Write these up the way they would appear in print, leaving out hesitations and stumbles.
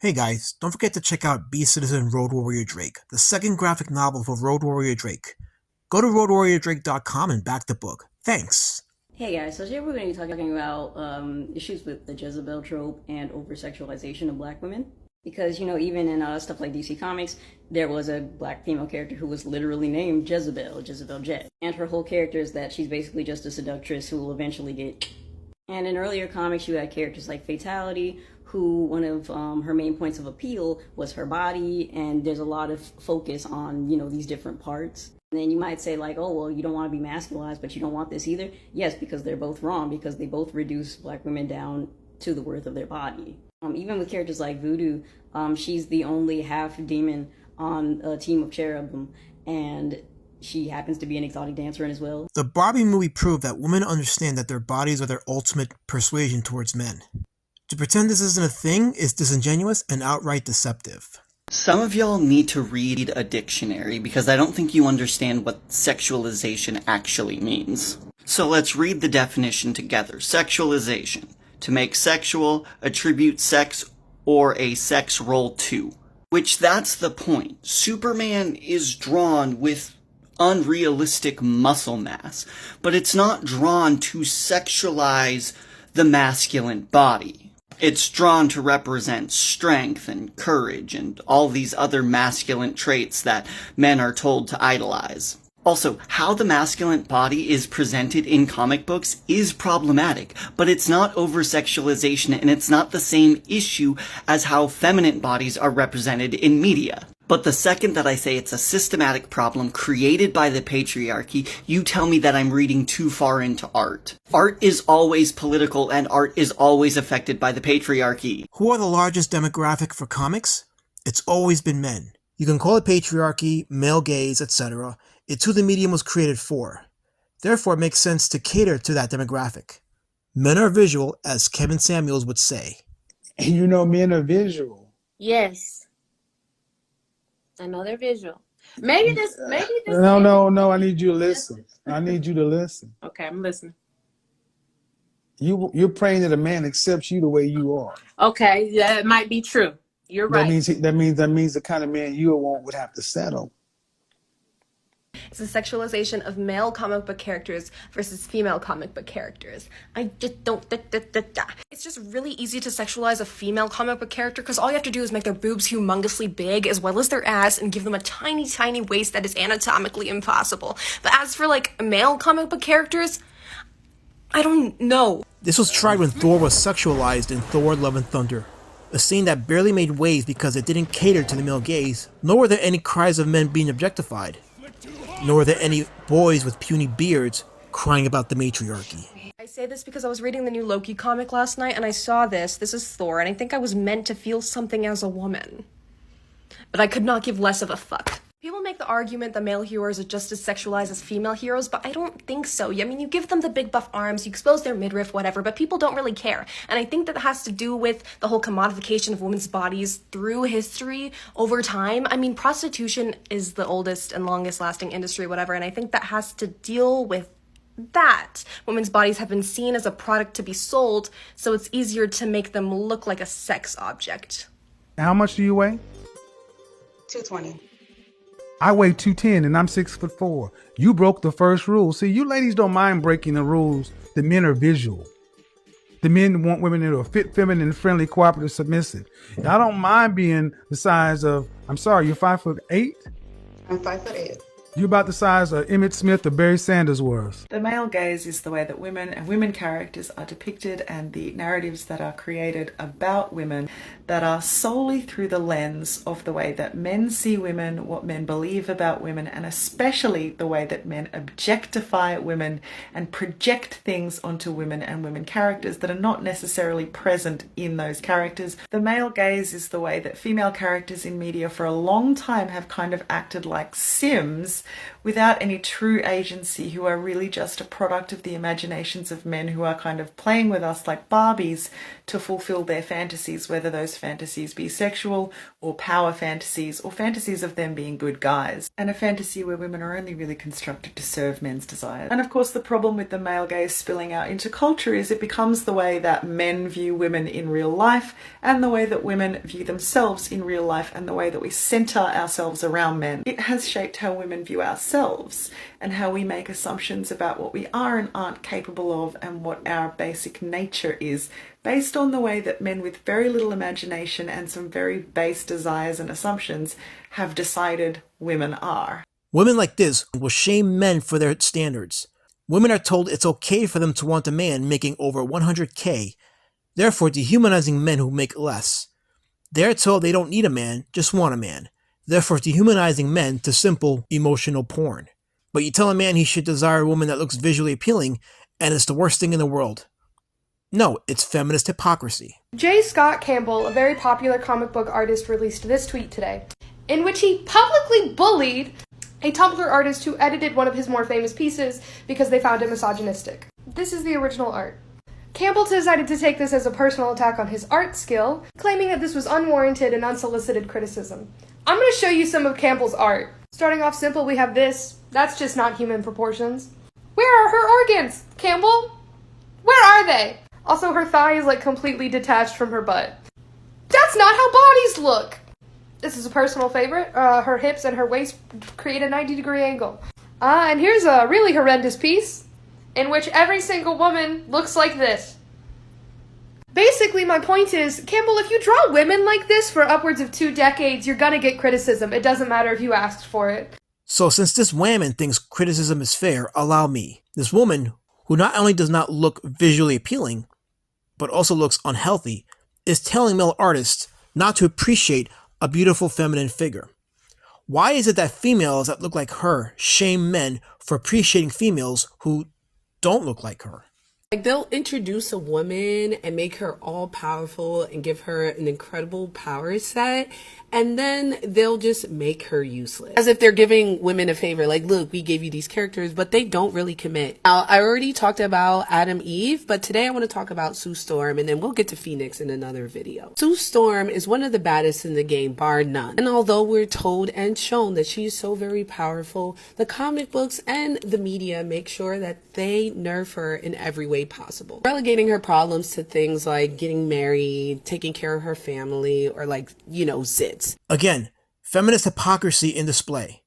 Hey guys, don't forget to check out Beast Citizen Road Warrior Drake, the second graphic novel for Road Warrior Drake. Go to roadwarriordrake.com and back the book. Thanks. Hey guys, so today we're going to be talking about issues with the Jezebel trope and over sexualization of black women. Because, even in stuff like DC Comics, there was a black female character who was literally named Jezebel, Jezebel Jet. And her whole character is that she's basically just a seductress who will eventually get. And in earlier comics, you had characters like Fatality, who one of her main points of appeal was her body, and there's a lot of focus on, these different parts. And then you might say like, oh, well, you don't want to be masculized, but you don't want this either. Yes, because they're both wrong, because they both reduce black women down to the worth of their body. Even with characters like Voodoo, she's the only half demon on a team of cherubim, and she happens to be an exotic dancer as well. The Barbie movie proved that women understand that their bodies are their ultimate persuasion towards men. To pretend this isn't a thing is disingenuous and outright deceptive. Some of y'all need to read a dictionary because I don't think you understand what sexualization actually means. So let's read the definition together. Sexualization. To make sexual, attribute sex or a sex role to. Which that's the point. Superman is drawn with unrealistic muscle mass, but it's not drawn to sexualize the masculine body. It's drawn to represent strength and courage and all these other masculine traits that men are told to idolize. Also, how the masculine body is presented in comic books is problematic, but it's not over-sexualization and it's not the same issue as how feminine bodies are represented in media. But the second that I say it's a systematic problem created by the patriarchy, you tell me that I'm reading too far into art. Art is always political and art is always affected by the patriarchy. Who are the largest demographic for comics? It's always been men. You can call it patriarchy, male gaze, etc. It's who the medium was created for. Therefore, it makes sense to cater to that demographic. Men are visual, as Kevin Samuels would say. And men are visual. Yes. I know they're visual. Maybe this. No. I need you to listen. I need you to listen. Okay, I'm listening. You're praying that a man accepts you the way you are. Okay, that might be true. You're right. That means the kind of man you want would have to settle. It's a sexualization of male comic book characters versus female comic book characters. I just don't. It's just really easy to sexualize a female comic book character because all you have to do is make their boobs humongously big as well as their ass and give them a tiny, tiny waist that is anatomically impossible. But as for like male comic book characters, I don't know. This was tried when Thor was sexualized in Thor Love and Thunder. A scene that barely made waves because it didn't cater to the male gaze, nor were there any cries of men being objectified. Nor were there any boys with puny beards crying about the matriarchy. I say this because I was reading the new Loki comic last night and I saw this. This is Thor, and I think I was meant to feel something as a woman. But I could not give less of a fuck. People make the argument that male heroes are just as sexualized as female heroes, but I don't think so. I mean, you give them the big buff arms, you expose their midriff, whatever, but people don't really care. And I think that has to do with the whole commodification of women's bodies through history over time. I mean, prostitution is the oldest and longest lasting industry, whatever, and I think that has to deal with that. Women's bodies have been seen as a product to be sold, so it's easier to make them look like a sex object. How much do you weigh? 220. I weigh 210 and I'm 6'4". You broke the first rule. See, you ladies don't mind breaking the rules. The men are visual. The men want women that are fit, feminine, friendly, cooperative, submissive. I don't mind being the size of, I'm sorry, you're 5'8"? I'm 5'8". You're about the size of Emmett Smith or Barry Sanders was. The male gaze is the way that women and women characters are depicted, and the narratives that are created about women that are solely through the lens of the way that men see women, what men believe about women, and especially the way that men objectify women and project things onto women and women characters that are not necessarily present in those characters. The male gaze is the way that female characters in media for a long time have kind of acted like Sims characters without any true agency, who are really just a product of the imaginations of men who are kind of playing with us like Barbies to fulfill their fantasies, whether those fantasies be sexual or power fantasies or fantasies of them being good guys, and a fantasy where women are only really constructed to serve men's desires. And of course, the problem with the male gaze spilling out into culture is it becomes the way that men view women in real life and the way that women view themselves in real life and the way that we center ourselves around men. It has shaped how women view ourselves and how we make assumptions about what we are and aren't capable of and what our basic nature is, based on the way that men with very little imagination and some very base desires and assumptions have decided women are. Women like this will shame men for their standards. Women are told it's okay for them to want a man making over 100K, therefore dehumanizing men who make less. They're told they don't need a man, just want a man, therefore dehumanizing men to simple emotional porn. But you tell a man he should desire a woman that looks visually appealing, and it's the worst thing in the world. No, it's feminist hypocrisy. J. Scott Campbell, a very popular comic book artist, released this tweet today, in which he publicly bullied a Tumblr artist who edited one of his more famous pieces because they found it misogynistic. This is the original art. Campbell decided to take this as a personal attack on his art skill, claiming that this was unwarranted and unsolicited criticism. I'm going to show you some of Campbell's art. Starting off simple, we have this. That's just not human proportions. Where are her organs, Campbell? Where are they? Also, her thigh is like completely detached from her butt. That's not how bodies look! This is a personal favorite. Her hips and her waist create a 90-degree angle. And here's a really horrendous piece in which every single woman looks like this. Basically, my point is, Campbell, if you draw women like this for upwards of 2 decades, you're gonna get criticism. It doesn't matter if you asked for it. So since this whammon thinks criticism is fair, allow me. This woman, who not only does not look visually appealing, but also looks unhealthy, is telling male artists not to appreciate a beautiful feminine figure. Why is it that females that look like her shame men for appreciating females who don't look like her? Like, they'll introduce a woman and make her all powerful and give her an incredible power set, and then they'll just make her useless. As if they're giving women a favor, like, look, we gave you these characters, but they don't really commit. Now, I already talked about Adam Eve, but today I want to talk about Sue Storm, and then we'll get to Phoenix in another video. Sue Storm is one of the baddest in the game, bar none. And although we're told and shown that she is so very powerful, the comic books and the media make sure that they nerf her in every way possible, relegating her problems to things like getting married, taking care of her family, or like, zits. Again, feminist hypocrisy in display.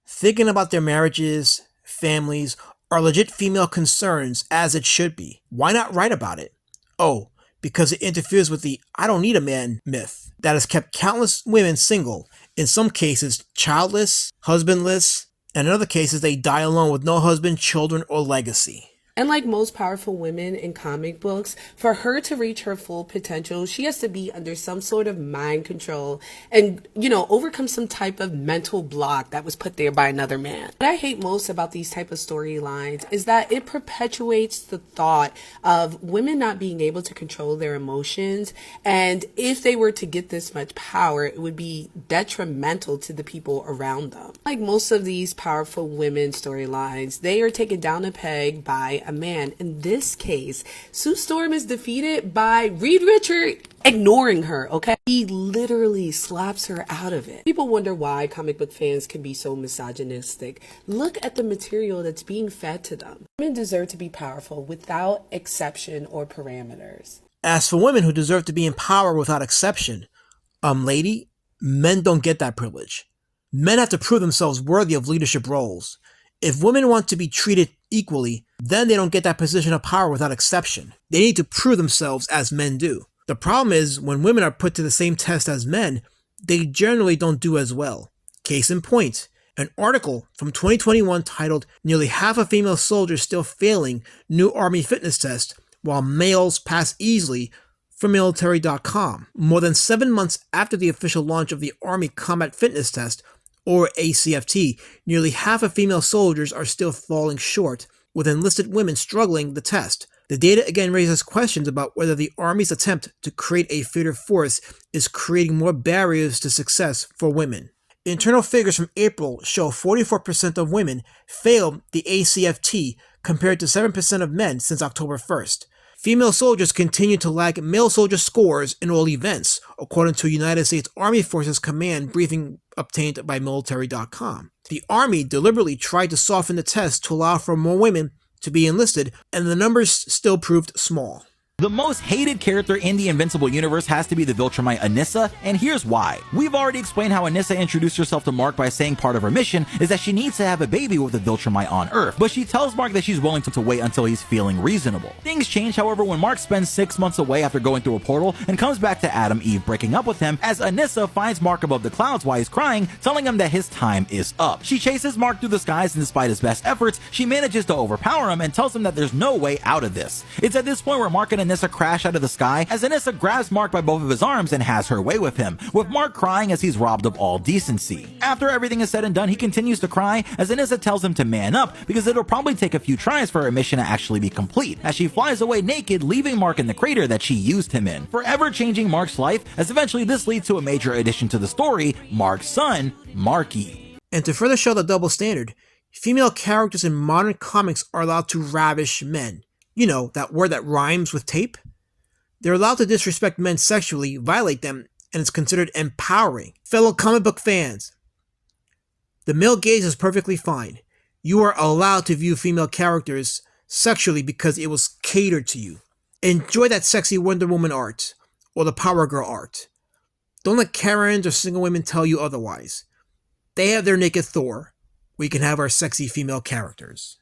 Thinking about their marriages, families, are legit female concerns as it should be. Why not write about it? Oh, because it interferes with the I don't need a man myth that has kept countless women single, in some cases childless, husbandless, and in other cases they die alone with no husband, children, or legacy. And like most powerful women in comic books, for her to reach her full potential, she has to be under some sort of mind control and, overcome some type of mental block that was put there by another man. What I hate most about these type of storylines is that it perpetuates the thought of women not being able to control their emotions. And if they were to get this much power, it would be detrimental to the people around them. Like most of these powerful women storylines, they are taken down a peg by a man. In this case, Sue Storm is defeated by Reed Richard ignoring her, okay? He literally slaps her out of it. People wonder why comic book fans can be so misogynistic. Look at the material that's being fed to them. Women deserve to be powerful without exception or parameters. As for women who deserve to be in power without exception, lady, men don't get that privilege. Men have to prove themselves worthy of leadership roles. If women want to be treated equally, then they don't get that position of power without exception. They need to prove themselves as men do. The problem is, when women are put to the same test as men, they generally don't do as well. Case in point, an article from 2021 titled "Nearly Half of Female Soldiers Still Failing New Army Fitness Test While Males Pass Easily" from military.com. More than 7 months after the official launch of the Army Combat Fitness Test, or ACFT, nearly half of female soldiers are still falling short, with enlisted women struggling the test. The data again raises questions about whether the Army's attempt to create a fitter force is creating more barriers to success for women. Internal figures from April show 44% of women failed the ACFT compared to 7% of men since October 1st. Female soldiers continue to lag male soldier scores in all events, according to United States Army Forces Command briefing obtained by Military.com. The Army deliberately tried to soften the test to allow for more women to be enlisted, and the numbers still proved small. The most hated character in the Invincible universe has to be the Viltrumite Anissa, and here's why. We've already explained how Anissa introduced herself to Mark by saying part of her mission is that she needs to have a baby with the Viltrumite on Earth, but she tells Mark that she's willing to wait until he's feeling reasonable. Things change, however, when Mark spends 6 months away after going through a portal and comes back to Adam Eve breaking up with him, as Anissa finds Mark above the clouds while he's crying, telling him that his time is up. She chases Mark through the skies, and despite his best efforts, she manages to overpower him and tells him that there's no way out of this. It's at this point where Mark and Anissa crash out of the sky as Anissa grabs Mark by both of his arms and has her way with him, with Mark crying as he's robbed of all decency. After everything is said and done, he continues to cry as Anissa tells him to man up because it'll probably take a few tries for her mission to actually be complete, as she flies away naked, leaving Mark in the crater that she used him in, forever changing Mark's life, as eventually this leads to a major addition to the story, Mark's son, Marky. And to further show the double standard, female characters in modern comics are allowed to ravish men. You know, that word that rhymes with tape? They're allowed to disrespect men sexually, violate them, and it's considered empowering. Fellow comic book fans, the male gaze is perfectly fine. You are allowed to view female characters sexually because it was catered to you. Enjoy that sexy Wonder Woman art, or the Power Girl art. Don't let Karens or single women tell you otherwise. They have their naked Thor. We can have our sexy female characters.